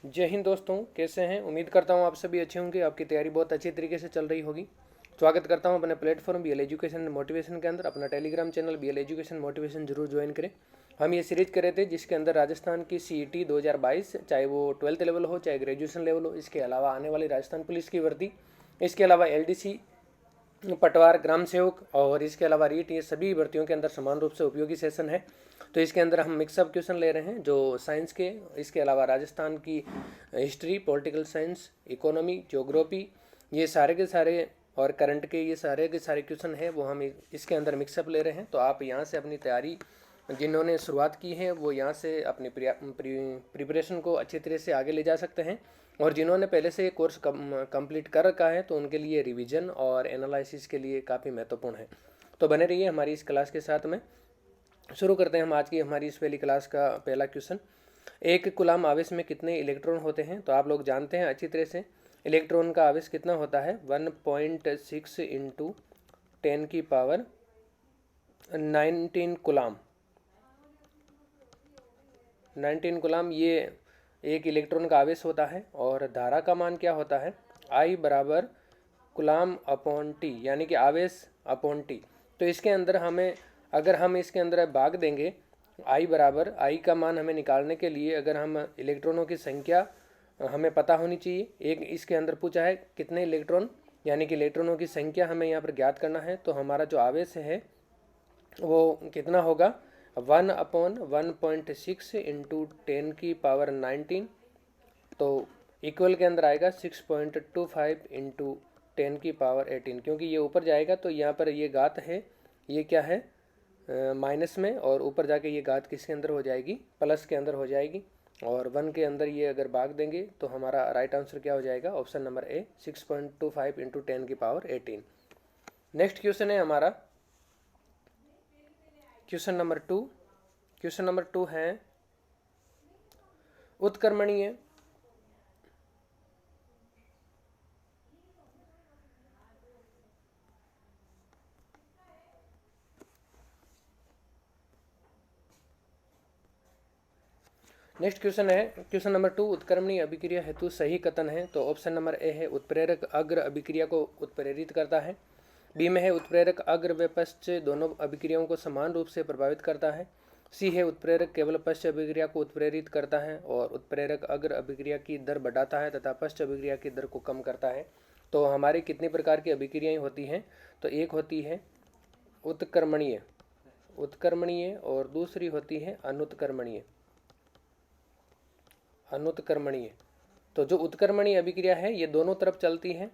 जय हिंद दोस्तों, कैसे हैं। उम्मीद करता हूँ आप सभी अच्छे होंगे। आपकी तैयारी बहुत अच्छी तरीके से चल रही होगी। स्वागत करता हूँ अपने प्लेटफॉर्म BL एजुकेशन मोटिवेशन के अंदर। अपना Telegram channel BL education motivation जरूर ज्वाइन करें। हम ये सीरीज कर रहे थे जिसके अंदर राजस्थान की CET 2022, चाहे वो 12th लेवल हो चाहे ग्रेजुएशन लेवल हो, इसके अलावा आने वाली राजस्थान पुलिस की भर्ती, इसके अलावा LDC, पटवार, ग्राम सेवक और इसके अलावा रीट, ये सभी भर्तियों के अंदर समान रूप से उपयोगी सेशन है। तो इसके अंदर हम मिक्सअप क्वेश्चन ले रहे हैं जो साइंस के, इसके अलावा राजस्थान की history, political science, economy, geography, ये सारे के सारे और करंट के ये सारे के सारे क्वेश्चन हैं वो हम इसके अंदर मिक्सअप ले रहे हैं। तो आप यहाँ से अपनी तैयारी जिन्होंने शुरुआत की है वो यहाँ से अपनी प्रिपरेशन को अच्छी तरह से आगे ले जा सकते हैं, और जिन्होंने पहले से ये कोर्स कंप्लीट कर रखा है तो उनके लिए रिवीजन और एनालिसिस के लिए काफ़ी महत्वपूर्ण है। तो बने रहिए हमारी इस क्लास के साथ में। शुरू करते हैं हम आज की हमारी इस पहली क्लास का पहला क्वेश्चन। एक कूलाम आवेश में कितने इलेक्ट्रॉन होते हैं। तो आप लोग जानते हैं अच्छी तरह से इलेक्ट्रॉन का आवेश कितना होता है, 1.6 इंटू 10 की पावर 19 कूलाम। 19 कूलाम ये एक इलेक्ट्रॉन का आवेश होता है। और धारा का मान क्या होता है, I बराबर कूलाम अपॉन टी, यानी कि आवेश अपॉन टी। तो इसके अंदर हमें, अगर हम इसके अंदर भाग देंगे I बराबर, I का मान हमें निकालने के लिए अगर हम इलेक्ट्रॉनों की संख्या हमें पता होनी चाहिए। एक इसके अंदर पूछा है कितने इलेक्ट्रॉन, यानी कि इलेक्ट्रॉनों की संख्या हमें यहाँ पर ज्ञात करना है। तो हमारा जो आवेश है वो कितना होगा, 1/1.6 इंटू 10 की पावर 19। तो इक्वल के अंदर आएगा 6.25 इंटू 10 की पावर 18। क्योंकि ये ऊपर जाएगा तो यहाँ पर ये घात है, ये क्या है, माइनस में, और ऊपर जाके ये घात किसके अंदर हो जाएगी, प्लस के अंदर हो जाएगी। और 1 के अंदर ये अगर भाग देंगे तो हमारा राइट आंसर क्या हो जाएगा, ऑप्शन नंबर ए, 6.25 इंटू 10 की पावर 18। नेक्स्ट क्वेश्चन है हमारा क्वेश्चन नंबर 2। क्वेश्चन नंबर 2 है उत्क्रमणीय नेक्स्ट क्वेश्चन है क्वेश्चन नंबर 2, उत्क्रमणीय अभिक्रिया हेतु सही कथन है। तो ऑप्शन नंबर ए है उत्प्रेरक अग्र अभिक्रिया को उत्प्रेरित करता है। बी में है उत्प्रेरक अग्र व पश्च दोनों अभिक्रियाओं को समान रूप से प्रभावित करता है। सी है उत्प्रेरक केवल पश्च अभिक्रिया को उत्प्रेरित करता है और उत्प्रेरक अग्र अभिक्रिया की दर बढ़ाता है तथा पश्च अभिक्रिया की दर को कम करता है। तो हमारी कितनी प्रकार की अभिक्रियाएं होती हैं, तो एक होती है उत्क्रमणीय, उत्क्रमणीय, और दूसरी होती है अनुत्क्रमणीय, अनुत्क्रमणीय। तो जो उत्क्रमणीय अभिक्रिया है ये दोनों तरफ चलती है,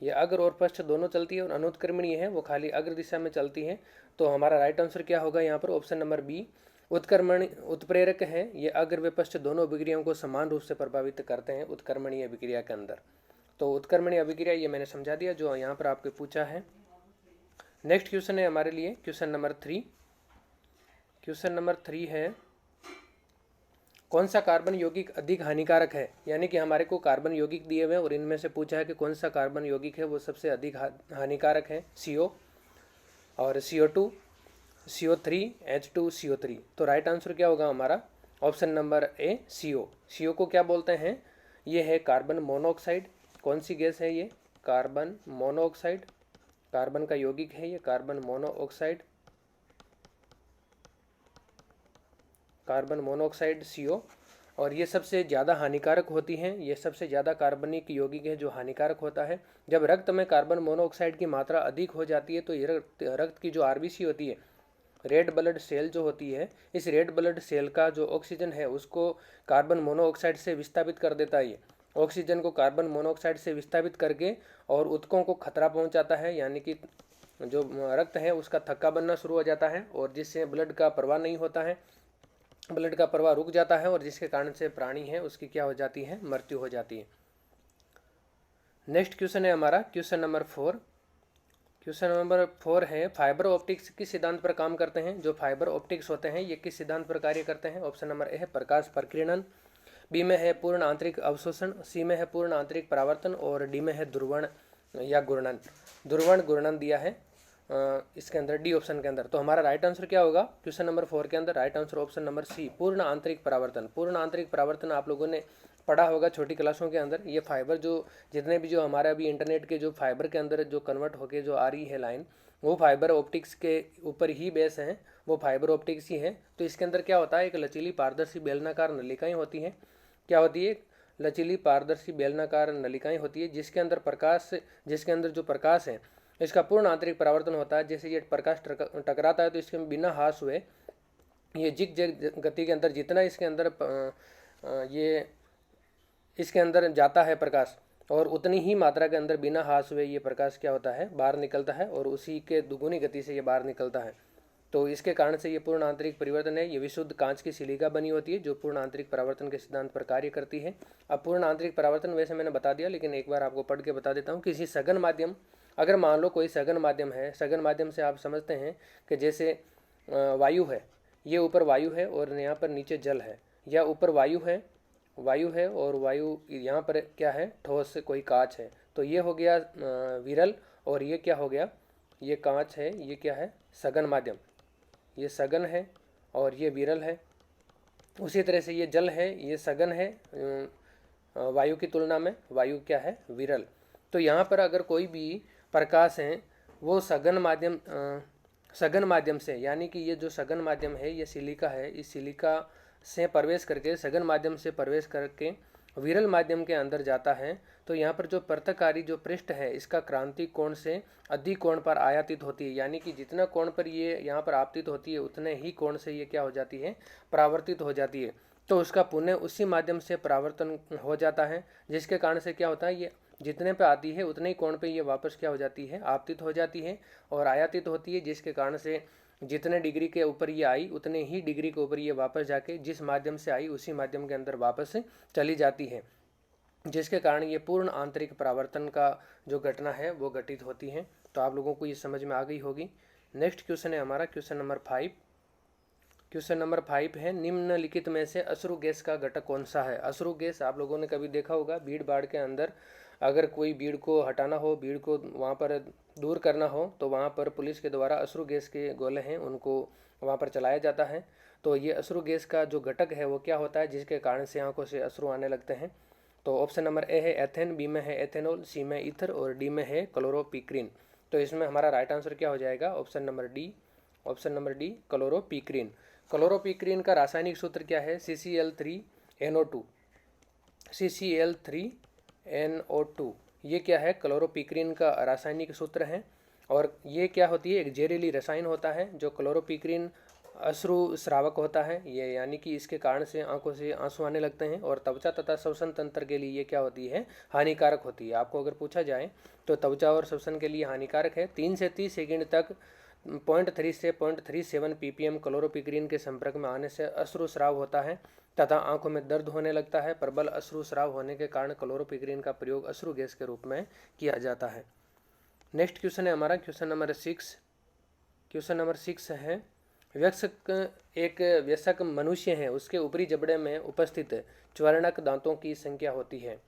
ये अग्र और पश्च दोनों चलती है, और अनुत्क्रमणीय है वो खाली अग्र दिशा में चलती है। तो हमारा राइट आंसर क्या होगा यहाँ पर, ऑप्शन नंबर बी, उत्प्रेरक है ये अग्र व पश्च दोनों अभिक्रियाओं को समान रूप से प्रभावित करते हैं उत्क्रमणीय अभिक्रिया के अंदर। तो उत्क्रमणीय अभिक्रिया ये मैंने समझा दिया जो यहाँ पर आपके पूछा है। नेक्स्ट क्वेश्चन है हमारे लिए क्वेश्चन नंबर 3। क्वेश्चन नंबर 3 है कौन सा कार्बन यौगिक अधिक हानिकारक है। यानी कि हमारे को कार्बन यौगिक दिए हुए हैं और इनमें से पूछा है कि कौन सा कार्बन यौगिक है वो सबसे अधिक हानिकारक है, CO और CO2, CO3, H2, CO3। तो राइट आंसर क्या होगा हमारा, option number A, CO। CO को क्या बोलते हैं, ये है कार्बन मोनोऑक्साइड। कौन सी गैस है ये, कार्बन मोनोऑक्साइड, कार्बन का यौगिक है ये carbon monoxide, carbon monoxide CO। और ये सबसे ज़्यादा हानिकारक होती हैं, ये सबसे ज़्यादा कार्बनिक यौगिक है जो हानिकारक होता है। जब रक्त में कार्बन मोनोऑक्साइड की मात्रा अधिक हो जाती है तो ये रक्त की जो RBC होती है, रेड ब्लड सेल जो होती है, इस रेड ब्लड सेल का जो ऑक्सीजन है उसको कार्बन मोनोऑक्साइड से विस्थापित कर देता है। ये ऑक्सीजन को कार्बन मोनोऑक्साइड से विस्थापित करके और ऊतकों को खतरा पहुंचाता है, यानी कि जो रक्त है उसका थक्का बनना शुरू हो जाता है और जिससे ब्लड का प्रवाह नहीं होता है, ब्लड का प्रवाह रुक जाता है और जिसके कारण से प्राणी है उसकी क्या हो जाती है, मृत्यु हो जाती है। नेक्स्ट क्वेश्चन है हमारा क्वेश्चन नंबर 4। क्वेश्चन नंबर 4 है फाइबर ऑप्टिक्स किस सिद्धांत पर काम करते हैं। जो फाइबर ऑप्टिक्स होते हैं ये किस सिद्धांत पर कार्य करते हैं, ऑप्शन नंबर ए है प्रकाश प्रकीर्णन, बी में है पूर्ण आंतरिक अवशोषण, सी में है पूर्ण आंतरिक परावर्तन और डी में है ध्रुवण या घूर्णन। ध्रुवण घूर्णन दिया है इसके अंदर डी ऑप्शन के अंदर। तो हमारा राइट आंसर क्या होगा क्वेश्चन नंबर 4 के अंदर? Right answer option number C, पूर्ण आंतरिक परावर्तन। पूर्ण आंतरिक परावर्तन आप लोगों ने पढ़ा होगा छोटी क्लासों के अंदर। ये फाइबर जो जितने भी जो हमारे अभी इंटरनेट के जो फाइबर के अंदर जो कन्वर्ट होके जो आ रही है लाइन, वो फाइबर ऑप्टिक्स के ऊपर ही बेस है, वो फाइबर ऑप्टिक्स ही है। तो इसके अंदर क्या होता है, एक लचीली पारदर्शी बेलनाकार नलिकाएं होती हैं। क्या होती है? लचीली पारदर्शी बेलनाकार नलिकाएं होती है जिसके अंदर जो प्रकाश है इसका पूर्ण आंतरिक परावर्तन होता है। जैसे ये प्रकाश टकराता है तो इसके बिना हास हुए ये जिग जैग गति के अंदर जितना इसके अंदर ये इसके अंदर जाता है प्रकाश, और उतनी ही मात्रा के अंदर बिना हास हुए ये प्रकाश क्या होता है, बाहर निकलता है, और उसी के दुगुनी गति से ये बाहर निकलता है। तो इसके कारण से ये पूर्ण आंतरिक परिवर्तन है। ये विशुद्ध कांच की सिलिका बनी होती है जो पूर्ण आंतरिक परावर्तन के सिद्धांत पर कार्य करती है। अब पूर्ण आंतरिक परावर्तन वैसे मैंने बता दिया, लेकिन एक बार आपको पढ़ के बता देता हूँ। किसी सघन माध्यम, अगर मान लो कोई सघन माध्यम है, सघन माध्यम से आप समझते हैं कि जैसे वायु है, ये ऊपर वायु है और यहाँ पर नीचे जल है, या ऊपर वायु है और वायु यहाँ पर क्या है, ठोस कोई कांच है। तो ये हो गया विरल, और ये क्या हो गया, ये कांच है, ये क्या है, सघन माध्यम। ये सघन है और ये विरल है। उसी तरह से ये जल है, ये सघन है वायु की तुलना में, वायु क्या है, विरल। तो यहाँ पर अगर कोई भी प्रकाश है वो सघन माध्यम से, यानी कि ये जो सघन माध्यम है ये सिलिका है, इस सिलिका से प्रवेश करके, सघन माध्यम से प्रवेश करके विरल माध्यम के अंदर जाता है, तो यहाँ पर जो पृथककारी जो पृष्ठ है इसका क्रांति कोण से अधिक कोण पर आयातित होती है। यानी कि जितना कोण पर ये यहाँ पर आपतित होती है उतने ही कोण से ये क्या हो जाती है, परावर्तित हो जाती है। तो उसका पुनः उसी माध्यम से परावर्तन हो जाता है, जिसके कारण से क्या होता है, ये जितने पे आती है उतने ही कोण पे ये वापस क्या हो जाती है, आपतित हो जाती है और आयातित होती है, जिसके कारण से जितने डिग्री के ऊपर ये आई उतने ही डिग्री के ऊपर ये वापस जाके जिस माध्यम से आई उसी माध्यम के अंदर वापस चली जाती है, जिसके कारण ये पूर्ण आंतरिक परावर्तन का जो घटना है वो घटित होती है। तो आप लोगों को ये समझ में आ गई होगी। नेक्स्ट क्वेश्चन है हमारा क्वेश्चन नंबर 5। क्वेश्चन नंबर 5 है, निम्नलिखित में से अश्रु गैस का घटक कौन सा है? अश्रु गैस आप लोगों ने कभी देखा होगा, भीड़ भाड़ के अंदर अगर कोई भीड़ को हटाना हो, भीड़ को वहाँ पर दूर करना हो, तो वहाँ पर पुलिस के द्वारा अश्रु गैस के गोले हैं उनको वहाँ पर चलाया जाता है। तो ये अश्रु गैस का जो घटक है वो क्या होता है जिसके कारण से आंखों से अश्रु आने लगते हैं? तो ऑप्शन नंबर ए है एथेन, बी में है एथेनॉल, सी में ईथर और डी में है क्लोरोपिक्रीन। तो इसमें हमारा राइट आंसर क्या हो जाएगा? Option number D chloropicrin. Chloropicrin का रासायनिक सूत्र क्या है? CCl3NO2। CCl3NO2 ये क्या है? क्लोरोपिक्रीन का रासायनिक सूत्र है। और ये क्या होती है? एक जहरीली रसायन होता है जो क्लोरोपिक्रीन अश्रु श्रावक होता है ये, यानी कि इसके कारण से आंखों से आंसू आने लगते हैं और त्वचा तथा श्वसन तंत्र के लिए ये क्या होती है? हानिकारक होती है। आपको अगर पूछा जाए तो त्वचा और श्वसन के लिए हानिकारक है। 3 से 30 सेकंड तक 0.3 से 0.37 ppm क्लोरोपिक्रीन के संपर्क में आने से अश्रु स्राव होता है तथा आंखों में दर्द होने लगता है। प्रबल अश्रु स्राव होने के कारण क्लोरोपिक्रीन का प्रयोग अश्रु गैस के रूप में किया जाता है। नेक्स्ट क्वेश्चन है हमारा क्वेश्चन नंबर 6। क्वेश्चन नंबर 6 है, एक वयस्क मनुष्य है, उसके ऊपरी जबड़े में उपस्थित च्वर्णक दांतों की संख्या होती है।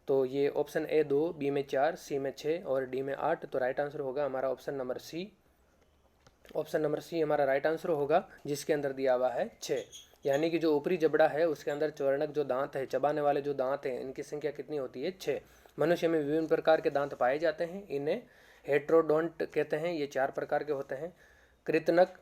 तो ये ऑप्शन ए 2, बी में 4, सी में 6 और डी में 8। तो राइट आंसर होगा हमारा option number C. Option number C हमारा राइट आंसर होगा, जिसके अंदर दिया हुआ है 6। यानी कि जो ऊपरी जबड़ा है उसके अंदर च्वर्णक जो दांत है, चबाने वाले जो दांत हैं, इनकी संख्या कितनी होती है? 6। मनुष्य में विभिन्न प्रकार के दांत पाए जाते हैं, इन्हें हेट्रोडोंट कहते हैं। ये 4 प्रकार के होते हैं, कृतनक,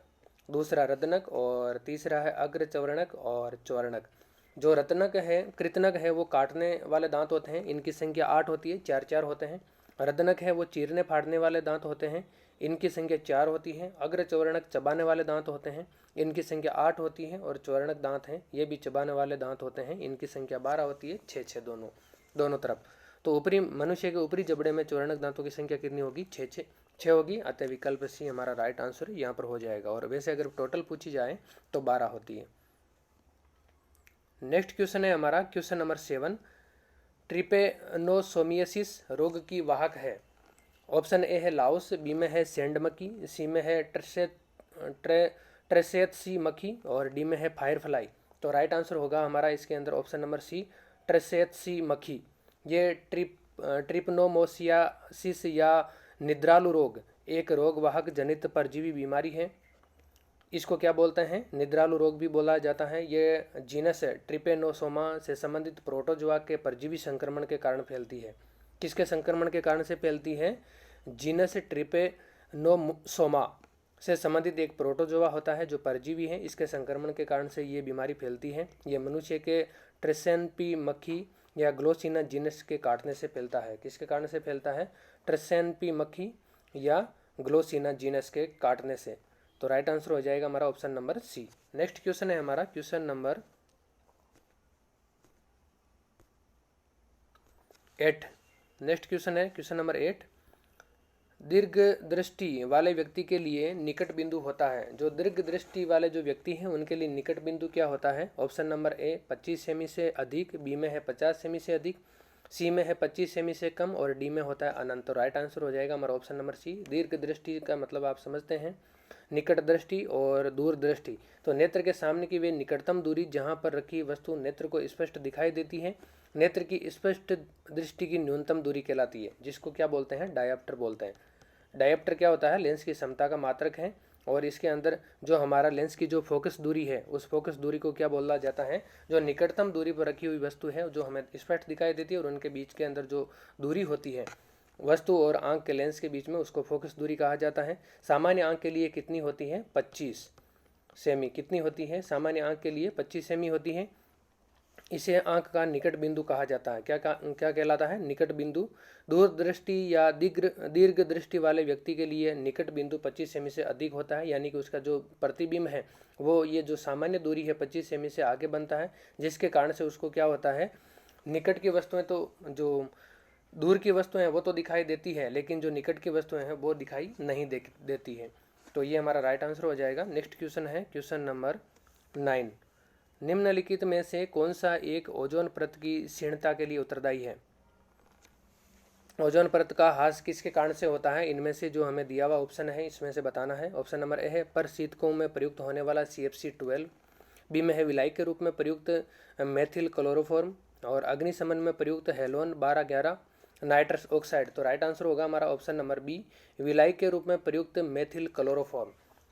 दूसरा रत्नक और तीसरा है अग्र चवर्णक और च्वर्णक। जो कृतनक है वो काटने वाले दांत होते हैं, इनकी संख्या 8 होती है, 4 होते हैं। रत्नक है वो चीरने फाड़ने वाले दांत होते हैं, इनकी संख्या 4 होती है। अग्र चवर्णक चबाने वाले दांत होते हैं, इनकी संख्या 8 होती है। और च्वर्णक दांत हैं ये भी चबाने वाले दांत होते हैं, इनकी संख्या 12 होती है, 6 दोनों तरफ। तो ऊपरी मनुष्य के ऊपरी जबड़े में च्वर्णक दांतों की संख्या कितनी होगी? 6 होगी। अतः विकल्प सी हमारा राइट आंसर यहाँ पर हो जाएगा। और वैसे अगर टोटल पूछी जाए तो 12 होती है। नेक्स्ट क्वेश्चन है हमारा क्वेश्चन नंबर 7। ट्रिपेनोसोमियासिस रोग की वाहक है। ऑप्शन ए है लाओस, बी में है सैंड मक्खी, सी में है ट्रेसेत्सी मक्खी और डी में है फायरफ्लाई। तो राइट आंसर होगा हमारा इसके अंदर ऑप्शन नंबर सी, ट्रेसेत्सी मक्खी। ये ट्रिपनोमोसियासिस या निद्रालु रोग एक रोगवाहक जनित परजीवी बीमारी है। इसको क्या बोलते हैं? निद्रालु रोग भी बोला जाता है। ये जीनस ट्रिपेनोसोमा से संबंधित प्रोटोजोआ के परजीवी संक्रमण के कारण फैलती है। किसके संक्रमण के कारण से फैलती है? जीनस ट्रिपेनोसोमा से संबंधित एक प्रोटोजोआ होता है जो परजीवी है, इसके संक्रमण के कारण से ये बीमारी फैलती है। ये मनुष्य के ट्रिसेनपी मक्खी या ग्लोसिना जीनस के काटने से फैलता है। किसके कारण से फैलता है? ट्रिसेनपी मक्खी या ग्लोसिना जीनस के काटने से। तो राइट आंसर हो जाएगा हमारा option number C. Next question है हमारा क्वेश्चन नंबर 8। नेक्स्ट क्वेश्चन है क्वेश्चन नंबर 8। दीर्घ दृष्टि वाले व्यक्ति के लिए निकट बिंदु होता है। जो दीर्घ दृष्टि वाले जो व्यक्ति हैं उनके लिए निकट बिंदु क्या होता है? ऑप्शन नंबर ए 25 सेमी से अधिक, बी में है 50 सेमी से अधिक, सी में है 25 सेमी से कम और डी में होता है अनंत। तो राइट आंसर हो जाएगा हमारा ऑप्शन नंबर सी। दीर्घ दृष्टि का मतलब आप समझते हैं, निकट दृष्टि और दूर दृष्टि। तो नेत्र के सामने की वे निकटतम दूरी जहां पर रखी वस्तु नेत्र को स्पष्ट दिखाई देती है, नेत्र की स्पष्ट दृष्टि की न्यूनतम दूरी कहलाती है, जिसको क्या बोलते हैं? डायोप्टर बोलते हैं। डायोप्टर क्या होता है? लेंस की क्षमता का मात्रक है और इसके अंदर जो हमारा लेंस की जो फोकस दूरी है उस फोकस दूरी को क्या बोला जाता है? जो निकटतम दूरी पर रखी हुई वस्तु है जो हमें स्पष्ट दिखाई देती है और उनके बीच के अंदर जो दूरी होती है वस्तु और आंख के लेंस के बीच में, उसको फोकस दूरी कहा जाता है। सामान्य आंख के लिए कितनी होती है? 25 सेमी। कितनी होती है? सामान्य आंख के लिए 25 सेमी होती है। इसे आंख का निकट बिंदु कहा जाता है। क्या कहलाता है? निकट बिंदु। दूरदृष्टि या दीर्घ दृष्टि वाले व्यक्ति के लिए निकट बिंदु 25 सेमी से अधिक होता है, यानी कि उसका जो प्रतिबिंब है वो ये जो सामान्य दूरी है 25 सेमी से आगे बनता है, जिसके कारण से उसको क्या होता है? निकट की वस्तुएं तो जो दूर की वस्तुएं हैं वो तो दिखाई देती है, लेकिन जो निकट की वस्तुएं हैं वो दिखाई नहीं देती है। तो ये हमारा राइट आंसर हो जाएगा। नेक्स्ट क्वेश्चन है क्वेश्चन नंबर 9। निम्नलिखित में से कौन सा एक ओजोन परत की क्षीणता के लिए उत्तरदायी है? ओजोन परत का ह्रास किसके कारण से होता है? इनमें से जो हमें दिया हुआ ऑप्शन है इसमें से बताना है। ऑप्शन नंबर ए है परशीतकों में प्रयुक्त होने वाला CFC12, बी में है विलायक के रूप में प्रयुक्त मेथिल क्लोरोफॉर्म और अग्निशमन में प्रयुक्त हेलोन 1211 नाइट्रस ऑक्साइड। तो राइट आंसर होगा हमारा ऑप्शन नंबर बी, विलायक के रूप में प्रयुक्त मेथिल क्लोरोफॉर्म।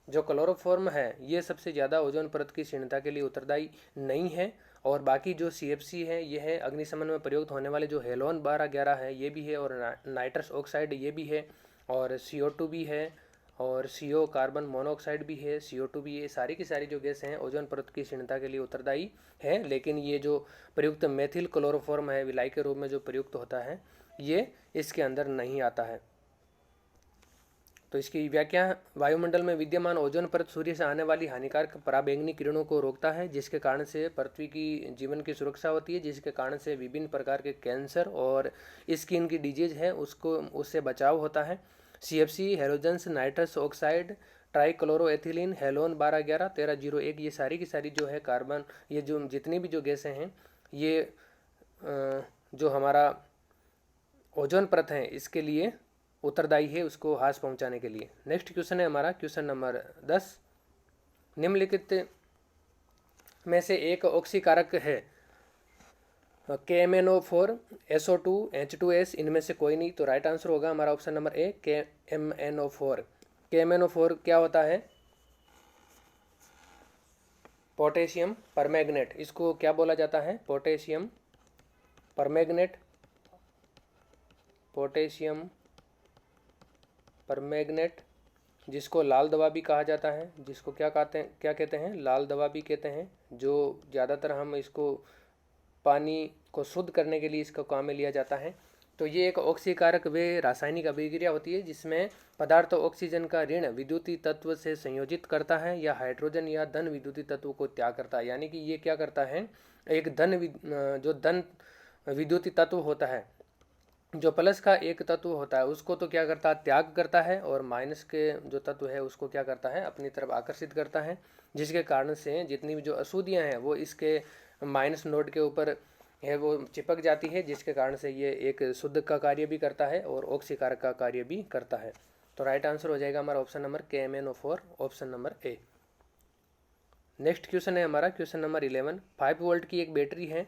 जो क्लोरोफॉर्म है ये सबसे ज़्यादा ओजोन परत की क्षीणता के लिए उत्तरदायी नहीं है, और बाकी जो CFC है ये है अग्निशमन में प्रयुक्त होने वाले जो हेलोन 1211 है ये भी है, और नाइट्रस ऑक्साइड ये भी है, और CO2 भी है, और CO कार्बन मोनोऑक्साइड भी है, CO2 भी। ये सारी की सारी जो गैस हैं ओजोन परत की क्षीणता के लिए उत्तरदायी है, लेकिन ये जो प्रयुक्त मेथिल क्लोरोफॉर्म है विलायक के रूप में जो प्रयुक्त होता है ये इसके अंदर नहीं आता है। तो इसकी व्याख्या, वायुमंडल में विद्यमान ओजोन परत सूर्य से आने वाली हानिकारक पराबैंगनी किरणों को रोकता है, जिसके कारण से पृथ्वी की जीवन की सुरक्षा होती है, जिसके कारण से विभिन्न प्रकार के कैंसर और स्किन की डिजीज है उससे बचाव होता है। CFC, halogens, nitrous oxide, trichloroethylene, halon 1211, 1301 ये सारी की सारी जो है कार्बन, ये जो जितनी भी जो गैसें हैं ये जो हमारा ओजोन परत है इसके लिए उत्तरदायी है, उसको ह्रास पहुंचाने के लिए। नेक्स्ट क्वेश्चन है हमारा क्वेश्चन नंबर 10। निम्नलिखित में से एक ऑक्सीकारक है KMnO4, SO2, H2S, इनमें से कोई नहीं। तो राइट आंसर होगा हमारा option number A, KMnO4। KMnO4 क्या होता है? Potassium permanganate. इसको क्या बोला जाता है? Potassium permanganate. पोटेशियम परमैंगनेट, जिसको लाल दवा भी कहा जाता है, जिसको क्या कहते हैं? लाल दवा भी कहते हैं। जो ज़्यादातर हम इसको पानी को शुद्ध करने के लिए इसको काम में लिया जाता है। तो ये एक ऑक्सीकारक वे रासायनिक अभिक्रिया होती है जिसमें पदार्थ ऑक्सीजन का ऋण विद्युतीय तत्व से संयोजित करता है या हाइड्रोजन या धन विद्युतीय तत्व को त्याग करता है। यानी कि ये क्या करता है? एक जो धन विद्युतीय तत्व होता है, जो प्लस का एक तत्व होता है उसको तो क्या करता है? त्याग करता है, और माइनस के जो तत्व है उसको क्या करता है? अपनी तरफ आकर्षित करता है, जिसके कारण से जितनी भी जो अशुद्धियाँ हैं वो इसके माइनस नोड के ऊपर है वो चिपक जाती है, जिसके कारण से ये एक शुद्ध का कार्य भी करता है और ऑक्सीकारक का कार्य भी करता है। तो राइट आंसर हो जाएगा हमारा option number KMnO4, option number A. Next question है हमारा क्वेश्चन नंबर 11। 5 वोल्ट की एक बैटरी है।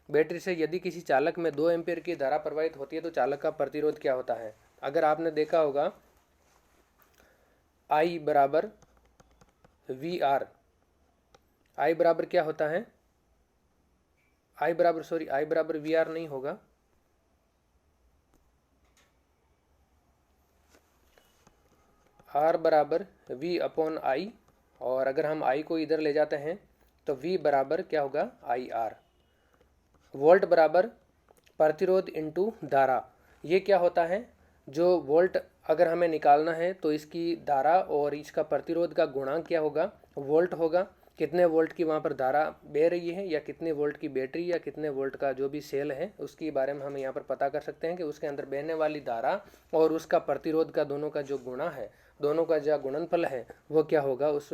बैटरी से यदि किसी चालक में 2 एम्पीयर की धारा प्रवाहित होती है तो चालक का प्रतिरोध क्या होता है? अगर आपने देखा होगा आई बराबर वी आर। आई बराबर क्या होता है, आई बराबर वी आर नहीं होगा, आर बराबर वी अपॉन आई, और अगर हम आई को इधर ले जाते हैं तो वी बराबर क्या होगा, आई आर। वोल्ट बराबर प्रतिरोध इंटू धारा। ये क्या होता है, जो वोल्ट अगर हमें निकालना है तो इसकी धारा और इसका प्रतिरोध का गुणांक क्या होगा, वोल्ट होगा। कितने वोल्ट की वहाँ पर धारा बह रही है, या कितने वोल्ट की बैटरी, या कितने वोल्ट का जो भी सेल है, उसके बारे में हम यहाँ पर पता कर सकते हैं कि उसके अंदर बहने वाली धारा और उसका प्रतिरोध का दोनों का जो गुणा है, दोनों का जो गुणनफल है वो क्या होगा, उस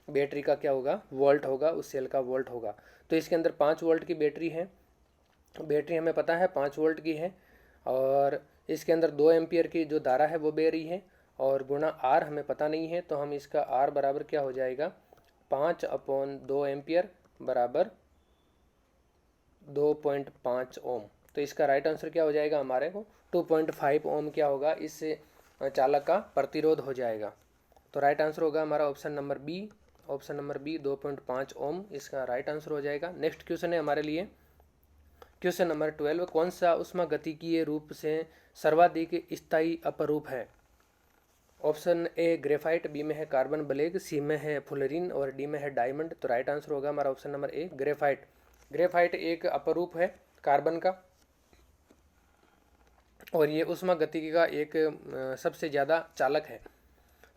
बैटरी का क्या होगा, वोल्ट होगा, उस सेल का वोल्ट होगा। तो इसके अंदर 5 वोल्ट की बैटरी है, बैटरी हमें पता है 5 वोल्ट की है, और इसके अंदर 2 एम्पियर की जो धारा है वो बह रही है, और गुणा आर हमें पता नहीं है, तो हम इसका आर बराबर क्या हो जाएगा, 5/2 एम्पियर बराबर 2.5 ओम। तो इसका राइट आंसर क्या हो जाएगा हमारे को, 2.5 ओम क्या होगा, इस चालक का प्रतिरोध हो जाएगा। तो राइट आंसर होगा हमारा option number B, option number B 2.5 ohm इसका राइट आंसर हो जाएगा। नेक्स्ट क्वेश्चन है हमारे लिए क्वेश्चन नंबर 12, कौन सा उष्मागतिकीय रूप से सर्वाधिक स्थायी अपरूप है। ऑप्शन ए ग्रेफाइट, बी में है कार्बन ब्लैक, सी में है फुलरिन और डी में है डायमंड। तो राइट आंसर होगा हमारा option number A graphite. Graphite एक अपरूप है कार्बन का, और ये उष्मागतिकी का एक सबसे ज़्यादा चालक है।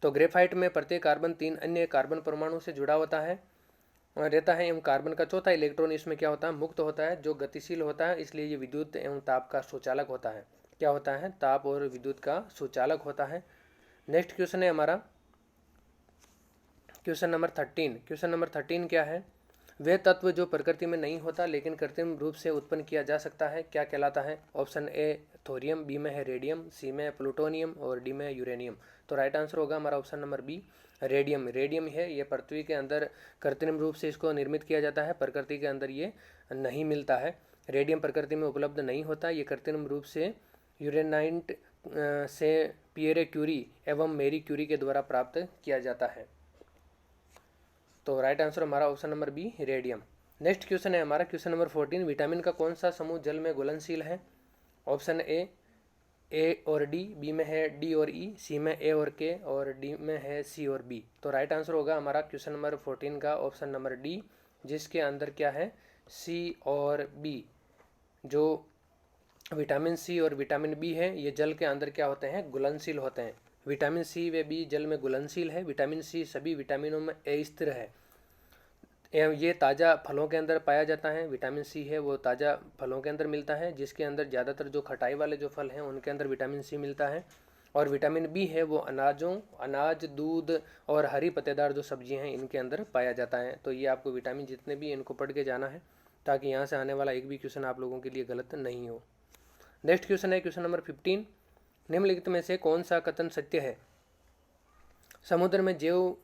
तो ग्रेफाइट में प्रत्येक कार्बन 3 अन्य कार्बन परमाणु से जुड़ा होता है रहता है, एवं कार्बन का चौथा इलेक्ट्रॉन इसमें क्या होता है, मुक्त होता है, जो गतिशील होता है, इसलिए ये विद्युत एवं ताप का सुचालक होता है। क्या होता है, ताप और विद्युत का सुचालक होता है। नेक्स्ट क्वेश्चन है हमारा क्वेश्चन नंबर 13। क्वेश्चन नंबर 13 क्या है, वे तत्व जो प्रकृति में नहीं होता लेकिन कृत्रिम रूप से उत्पन्न किया जा सकता है, क्या कहलाता है। ऑप्शन ए थोरियम, बी में है रेडियम, सी में है प्लूटोनियम और डी में है यूरेनियम। तो राइट आंसर होगा हमारा option number B radium. Radium है ये पृथ्वी के अंदर कृत्रिम रूप से इसको निर्मित किया जाता है, प्रकृति के अंदर ये नहीं मिलता है। रेडियम प्रकृति में उपलब्ध नहीं होता, ये कृत्रिम रूप से यूरेनाइट से पियरे क्यूरी एवं मेरी क्यूरी के द्वारा प्राप्त किया जाता है। तो राइट आंसर हमारा option number B radium. Next question है हमारा क्वेश्चन नंबर 14, विटामिन का कौन सा समूह जल में घुलनशील है। ऑप्शन ए और डी, बी में है डी और ई, सी में ए और के और डी में है सी और बी। तो राइट आंसर होगा हमारा क्वेश्चन नंबर 14 का ऑप्शन नंबर डी, जिसके अंदर क्या है, सी और बी। जो विटामिन सी और विटामिन बी है ये जल के अंदर क्या होते हैं, घुलनशील होते हैं। विटामिन सी व बी जल में घुलनशील है। विटामिन सी सभी विटामिनों में अस्थिर है एवं ये ताज़ा फलों के अंदर पाया जाता है। विटामिन सी है वो ताज़ा फलों के अंदर मिलता है, जिसके अंदर ज़्यादातर जो खटाई वाले जो फल हैं उनके अंदर विटामिन सी मिलता है। और विटामिन बी है वो अनाज, दूध और हरी पत्तेदार जो सब्जियां हैं इनके अंदर पाया जाता है। तो ये आपको विटामिन जितने भी इनको पढ़ के जाना है, ताकि यहाँ से आने वाला एक भी क्वेश्चन आप लोगों के लिए गलत नहीं हो। नेक्स्ट क्वेश्चन है क्वेश्चन नंबर 15, निम्नलिखित में से कौन सा कथन सत्य है। समुद्र में जैव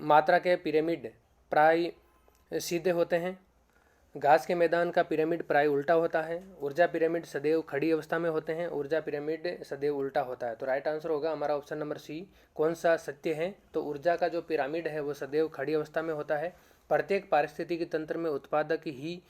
मात्रा के पिरामिड प्राय सीधे होते हैं, घास के मैदान का पिरामिड प्राय उल्टा होता है, ऊर्जा पिरामिड सदैव खड़ी अवस्था में होते हैं, ऊर्जा पिरामिड सदैव उल्टा होता है। तो राइट आंसर होगा हमारा ऑप्शन नंबर सी, कौन सा सत्य है। तो ऊर्जा का जो पिरामिड है वो सदैव खड़ी अवस्था में होता है। प्रत्येक पारिस्थितिकी तंत्र में उत्पादक ही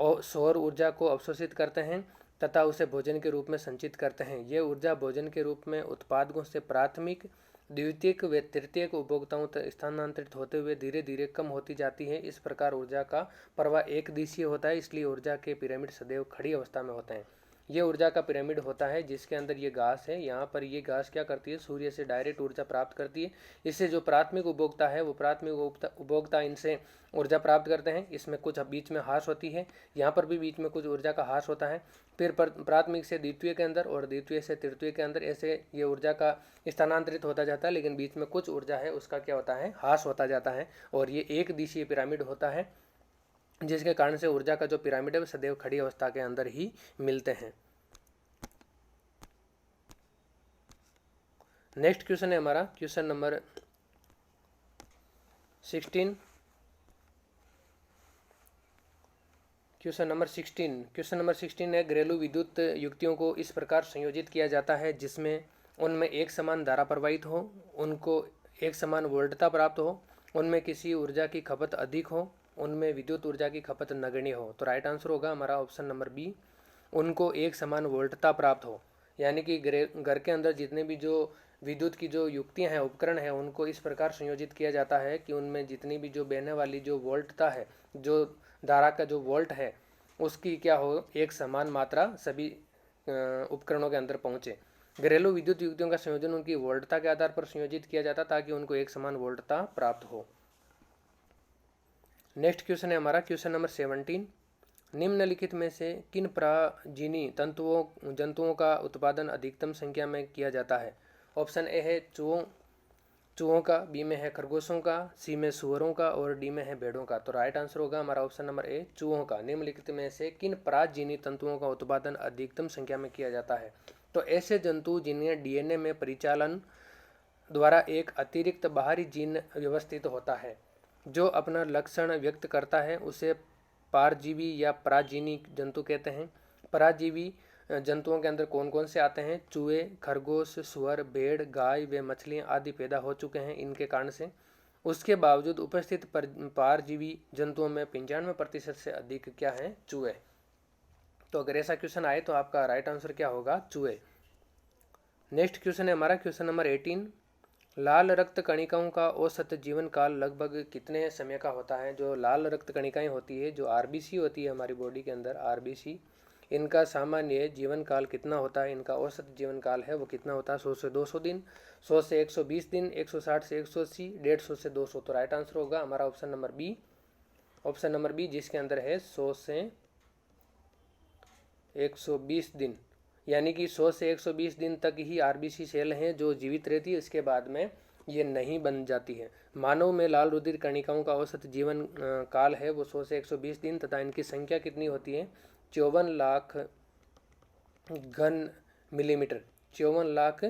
और सौर ऊर्जा को अवशोषित करते हैं तथा उसे भोजन के रूप में संचित करते हैं। ये ऊर्जा भोजन के रूप में उत्पादकों से प्राथमिक, द्वितीयक व तृतीयक उपभोक्ताओं तक स्थानांतरित होते हुए धीरे धीरे कम होती जाती है। इस प्रकार ऊर्जा का प्रवाह एक दिशीय होता है, इसलिए ऊर्जा के पिरामिड सदैव खड़ी अवस्था में होते हैं। ये ऊर्जा का पिरामिड होता है जिसके अंदर ये घास है, यहाँ पर ये घास क्या करती है, सूर्य से डायरेक्ट ऊर्जा प्राप्त करती है। इससे जो प्राथमिक उपभोक्ता है वो प्राथमिक उपभोक्ता इनसे ऊर्जा प्राप्त करते हैं। इसमें कुछ बीच में हास होती है, यहाँ पर भी बीच में कुछ ऊर्जा का हास होता है। फिर प्राथमिक से द्वितीय के अंदर और द्वितीय से तृतीय के अंदर ऐसे ये ऊर्जा का स्थानांतरित होता जाता है, लेकिन बीच में कुछ ऊर्जा है उसका क्या होता है, हास होता जाता है। और ये एक दिशीय पिरामिड होता है, जिसके कारण से ऊर्जा का जो पिरामिड है वो सदैव खड़ी अवस्था के अंदर ही मिलते हैं। नेक्स्ट क्वेश्चन है हमारा क्वेश्चन नंबर 16। क्वेश्चन नंबर 16 है, घरेलू विद्युत युक्तियों को इस प्रकार संयोजित किया जाता है जिसमें उनमें एक समान धारा प्रवाहित हो, उनको एक समान वोल्टता प्राप्त हो, उनमें किसी ऊर्जा की खपत अधिक हो, उनमें विद्युत ऊर्जा की खपत नगण्य हो। तो राइट आंसर होगा हमारा ऑप्शन नंबर बी, उनको एक समान वोल्टता प्राप्त हो। यानी कि घर के अंदर जितने भी जो विद्युत की जो युक्तियां हैं, उपकरण है, उनको इस प्रकार संयोजित किया जाता है कि उनमें जितनी भी जो बहने वाली जो वोल्टता है, जो धारा का जो वोल्ट है, उसकी क्या हो, एक समान मात्रा सभी उपकरणों के अंदर पहुंचे। घरेलू विद्युत युक्तियों का संयोजन उनकी वोल्टता के आधार पर संयोजित किया जाता ताकि उनको एक समान वोल्टता प्राप्त हो। नेक्स्ट क्वेश्चन है हमारा क्वेश्चन नंबर 17। निम्नलिखित में से किन पराजीवी जंतुओं का उत्पादन अधिकतम संख्या में किया जाता है? ऑप्शन ए है चूहों का, बी में है खरगोशों का, सी में सुअरों का और डी में है भेड़ों का। तो राइट आंसर होगा हमारा ऑप्शन नंबर ए, चूहों का। निम्नलिखित में से किन पराजीवी तंतुओं का उत्पादन अधिकतम संख्या में किया जाता है? तो ऐसे जंतु जिन्हें डीएनए में परिचालन द्वारा एक अतिरिक्त बाहरी जीन व्यवस्थित होता है जो अपना लक्षण व्यक्त करता है, उसे परजीवी या पराजीवी जंतु कहते हैं। पराजीवी जंतुओं के अंदर कौन कौन से आते हैं? चूहे, खरगोश, सुअर, भेड़, गाय व मछलियाँ आदि पैदा हो चुके हैं इनके कारण से। उसके बावजूद उपस्थित परजीवी जंतुओं में 95% से अधिक क्या है? चूहे। तो अगर ऐसा क्वेश्चन आए तो आपका राइट आंसर क्या होगा? चूहे। नेक्स्ट क्वेश्चन है हमारा क्वेश्चन नंबर 18। लाल रक्त कणिकाओं का औसत जीवन काल लगभग कितने समय का होता है? जो लाल रक्त कणिकाएं होती है, जो आरबीसी होती है हमारी बॉडी के अंदर, आरबीसी, इनका सामान्य जीवन काल कितना होता है? इनका औसत जीवन काल है वो कितना होता है? 100 से 200 दिन, 100 से 120 दिन, 160 से 180, 150 से 200। तो राइट आंसर होगा हमारा option number B, option number B, जिसके अंदर है 100 से 120 दिन। यानी कि 100 से 120 दिन तक ही आरबीसी सेल हैं जो जीवित रहती है, इसके बाद में ये नहीं बन जाती है। मानव में लाल रुधिर कणिकाओं का औसत जीवन काल है वो 100 से 120 दिन तथा इनकी संख्या कितनी होती है? 54 लाख घन मिलीमीटर। 54 लाख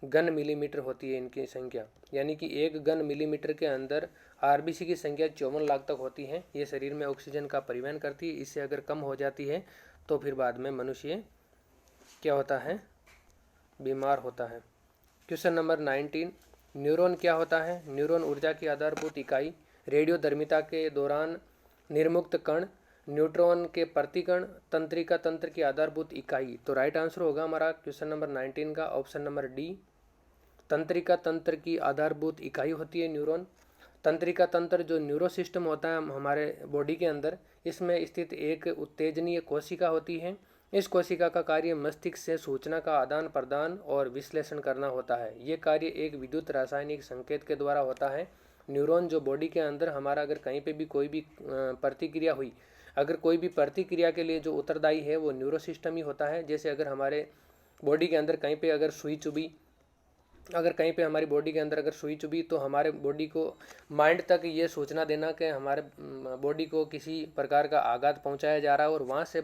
घन मिलीमीटर होती है इनकी संख्या। यानी कि एक घन मिलीमीटर के अंदर आरबीसी की संख्या 54 लाख तक होती है। ये शरीर में ऑक्सीजन का परिवहन करती है। इससे अगर कम हो जाती है तो फिर बाद में मनुष्य क्या होता है? बीमार होता है। Question number 19। न्यूरॉन क्या होता है? न्यूरॉन ऊर्जा की आधारभूत इकाई, रेडियोधर्मिता के दौरान निर्मुक्त कण, न्यूट्रॉन के प्रतिकण, तंत्रिका तंत्र की आधारभूत इकाई। तो राइट आंसर होगा हमारा क्वेश्चन नंबर 19 का ऑप्शन नंबर डी, तंत्रिका तंत्र की आधारभूत इकाई होती है न्यूरॉन। तंत्रिका तंत्र जो न्यूरो सिस्टम होता है हमारे बॉडी के अंदर, इसमें स्थित एक उत्तेजनीय कोशिका होती है। इस कोशिका का कार्य मस्तिष्क से सूचना का आदान प्रदान और विश्लेषण करना होता है। ये कार्य एक विद्युत रासायनिक संकेत के द्वारा होता है। न्यूरॉन जो बॉडी के अंदर हमारा अगर कहीं पे भी कोई भी प्रतिक्रिया हुई, अगर कोई भी प्रतिक्रिया के लिए जो उत्तरदायी है वो न्यूरो सिस्टम ही होता है। जैसे अगर हमारे बॉडी के अंदर कहीं पे अगर सुई चुभी, अगर कहीं पे हमारी बॉडी के अंदर अगर सुई चुभी तो हमारे बॉडी को माइंड तक ये सूचना देना कि हमारे बॉडी को किसी प्रकार का आघात पहुंचाया जा रहा है, और वहाँ से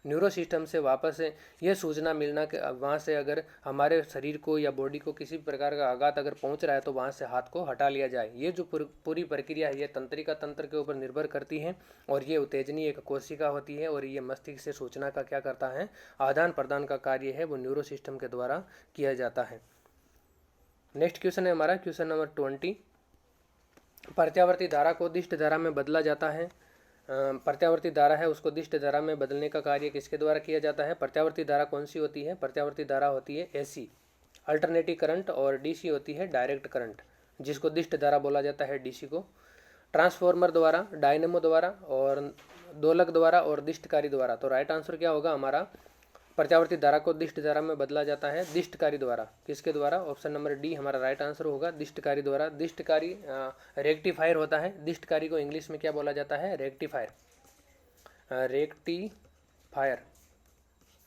न्यूरो सिस्टम से वापस ये सूचना मिलना कि वहाँ से अगर हमारे शरीर को या बॉडी को किसी प्रकार का आघात अगर पहुँच रहा है तो वहाँ से हाथ को हटा लिया जाए। ये जो पूरी प्रक्रिया है ये तंत्रिका तंत्र के ऊपर निर्भर करती है, और ये उत्तेजनी एक कोशिका होती है, और ये मस्तिष्क से सूचना का क्या करता है? आदान प्रदान का कार्य है वो न्यूरो सिस्टम के द्वारा किया जाता है। नेक्स्ट क्वेश्चन है हमारा क्वेश्चन नंबर 20। प्रत्यावर्ती धारा को दिष्ट धारा में बदला जाता है। प्रत्यावर्ती धारा है उसको दिष्ट धारा में बदलने का कार्य किसके द्वारा किया जाता है? प्रत्यावर्ती धारा कौन सी होती है? प्रत्यावर्ती धारा होती है एसी, अल्टरनेटिव करंट, और डीसी होती है डायरेक्ट करंट, जिसको दिष्ट धारा बोला जाता है डीसी को। ट्रांसफॉर्मर द्वारा, डायनेमो द्वारा और दोलक द्वारा और दिष्टकारी द्वारा। तो राइट आंसर क्या होगा हमारा? प्रत्यावर्ती धारा को दिष्ट धारा में बदला जाता है दिष्टकारी द्वारा। किसके द्वारा? ऑप्शन नंबर डी हमारा राइट आंसर होगा, दिष्टकारी द्वारा। दिष्टकारी रेक्टिफायर होता है। दिष्टकारी को इंग्लिश में क्या बोला जाता है? रेक्टिफायर।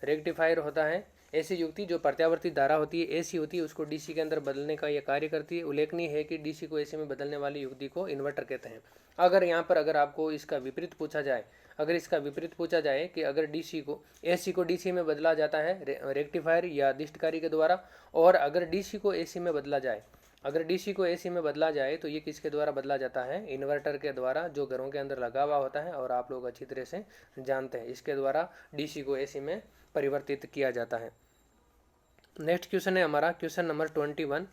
रेक्टिफायर होता है ऐसी युक्ति जो प्रत्यावर्ती धारा होती है, एसी होती है, उसको डीसी के अंदर बदलने का यह कार्य करती है। उल्लेखनीय है कि डीसी को एसी में बदलने वाली युक्ति को इन्वर्टर कहते हैं। अगर यहाँ पर अगर आपको इसका विपरीत पूछा जाए, कि अगर डीसी को एसी को डीसी में बदला जाता है रेक्टिफायर या दिष्टकारी के द्वारा, और अगर डीसी को एसी में बदला जाए, तो ये किसके द्वारा बदला जाता है? इन्वर्टर के द्वारा, जो घरों के अंदर लगा हुआ होता है और आप लोग अच्छी तरह से जानते हैं। इसके द्वारा डीसी को एसी में परिवर्तित किया जाता है। नेक्स्ट क्वेश्चन है हमारा क्वेश्चन नंबर 21।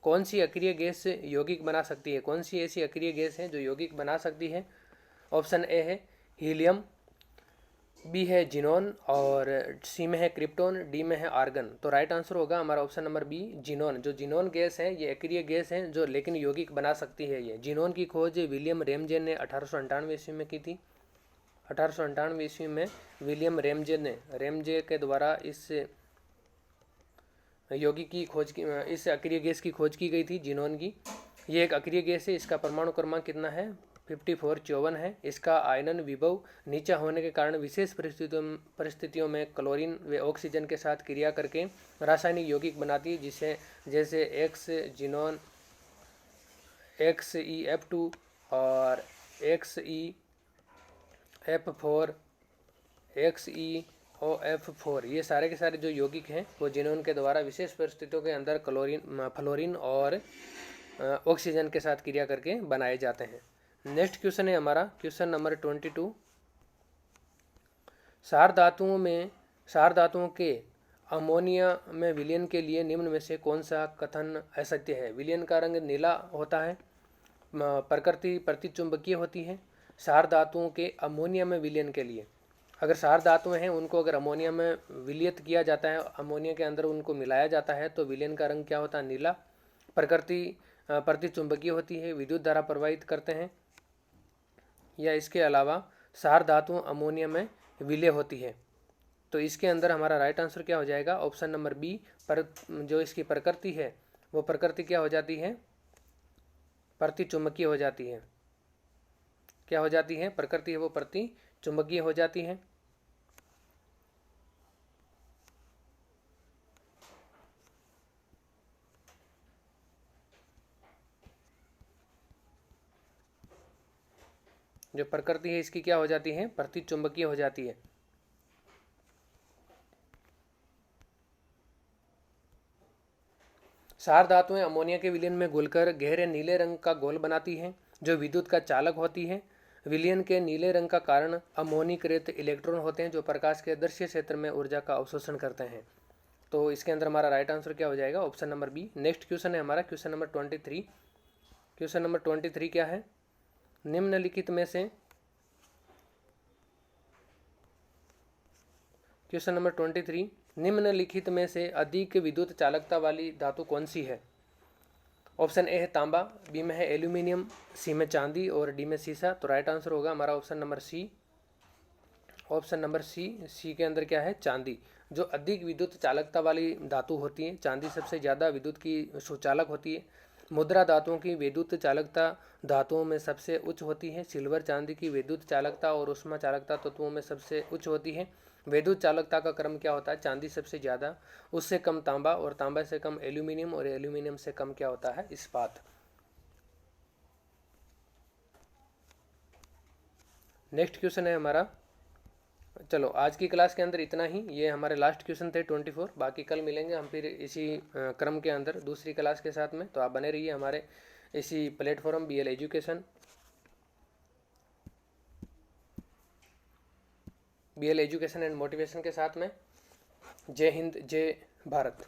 कौन सी अक्रिय गैस यौगिक बना सकती है? कौन सी ऐसी अक्रिय गैस है जो यौगिक बना सकती है? ऑप्शन ए है हीलियम, बी है जिनोन, और सी में है क्रिप्टोन, डी में है आर्गन। तो राइट आंसर होगा हमारा ऑप्शन नंबर बी, जिनोन। जो जिनोन गैस है ये अक्रिय गैस है जो लेकिन यौगिक बना सकती है। ये जिनोन की खोज विलियम रेमजे ने 1898 ईस्वी में की थी। 1898 ईस्वी में विलियम रेमजे के द्वारा इस यौगिक की खोज की, इस अक्रिय गैस की खोज की गई थी, जिनोन की। ये एक अक्रिय गैस है। इसका परमाणु क्रमांक कितना है? 54 है। इसका आयनन विभव नीचा होने के कारण विशेष परिस्थितियों में क्लोरीन व ऑक्सीजन के साथ क्रिया करके रासायनिक यौगिक बनाती है, जिसे जैसे एक्स जिनोन, XeF2 और XeF4, XeOF4। ये सारे के सारे जो यौगिक हैं वो जिनोन के द्वारा विशेष परिस्थितियों के अंदर फ्लोरीन और ऑक्सीजन के साथ क्रिया करके बनाए जाते हैं। नेक्स्ट क्वेश्चन है हमारा क्वेश्चन नंबर 22। क्षार धातुओं के अमोनिया में विलयन के लिए निम्न में से कौन सा कथन असत्य है? विलयन का रंग नीला होता है, प्रकृति प्रतिचुंबकीय होती है। क्षार धातुओं के अमोनिया में विलयन के लिए, अगर क्षार धातुएं हैं उनको अगर अमोनिया में विलयित किया जाता है, अमोनिया के अंदर उनको मिलाया जाता है, तो विलयन का रंग क्या होता है? नीला। प्रकृति प्रतिचुंबकीय होती है, विद्युत धारा प्रवाहित करते हैं। या इसके अलावा क्षार धातु अमोनिया में विलय होती है। तो इसके अंदर हमारा राइट आंसर क्या हो जाएगा? Option number B. पर जो इसकी प्रकृति है वो प्रकृति क्या हो जाती है? प्रतिचुंबकीय हो जाती है। क्या हो जाती है? प्रकृति है वो प्रतिचुंबकीय हो जाती है। जो प्रकृति है इसकी क्या हो जाती है? प्रतिचुंबकीय हो जाती है। क्षार धातुएं अमोनिया के विलयन में घुलकर गहरे नीले रंग का घोल बनाती हैं, जो विद्युत का चालक होती है। विलयन के नीले रंग का कारण अमोनीकृत इलेक्ट्रॉन होते हैं, जो प्रकाश के दृश्य क्षेत्र में ऊर्जा का अवशोषण करते हैं। तो इसके अंदर हमारा राइट आंसर क्या हो जाएगा? Option number B. Next question है हमारा क्वेश्चन नंबर 23। क्वेश्चन नंबर 23 क्या है? निम्नलिखित में से क्वेश्चन नंबर 23, निम्नलिखित में से अधिक विद्युत चालकता वाली धातु कौन सी है? ऑप्शन ए है तांबा, बी में है एल्यूमिनियम, सी में चांदी और डी में सीसा। तो राइट आंसर होगा हमारा option number C. Option number C के अंदर क्या है? चांदी। जो अधिक विद्युत चालकता वाली धातु होती है, चांदी सबसे ज़्यादा विद्युत की सुचालक होती है। मुद्रा धातुओं की विद्युत चालकता धातुओं में सबसे उच्च होती है। सिल्वर चांदी की विद्युत चालकता और ऊष्मा चालकता तत्वों में सबसे उच्च होती है। विद्युत चालकता का क्रम क्या होता है? चांदी सबसे ज़्यादा, उससे कम तांबा, और तांबा से कम एल्यूमिनियम, और एल्यूमिनियम से कम क्या होता है? इस्पात। नेक्स्ट क्वेश्चन है हमारा, चलो आज की क्लास के अंदर इतना ही। ये हमारे लास्ट क्वेश्चन थे 24। बाकी कल मिलेंगे हम फिर इसी क्रम के अंदर दूसरी क्लास के साथ में। तो आप बने रहिए हमारे इसी platform BL education and motivation के साथ में। जय हिंद, जय भारत।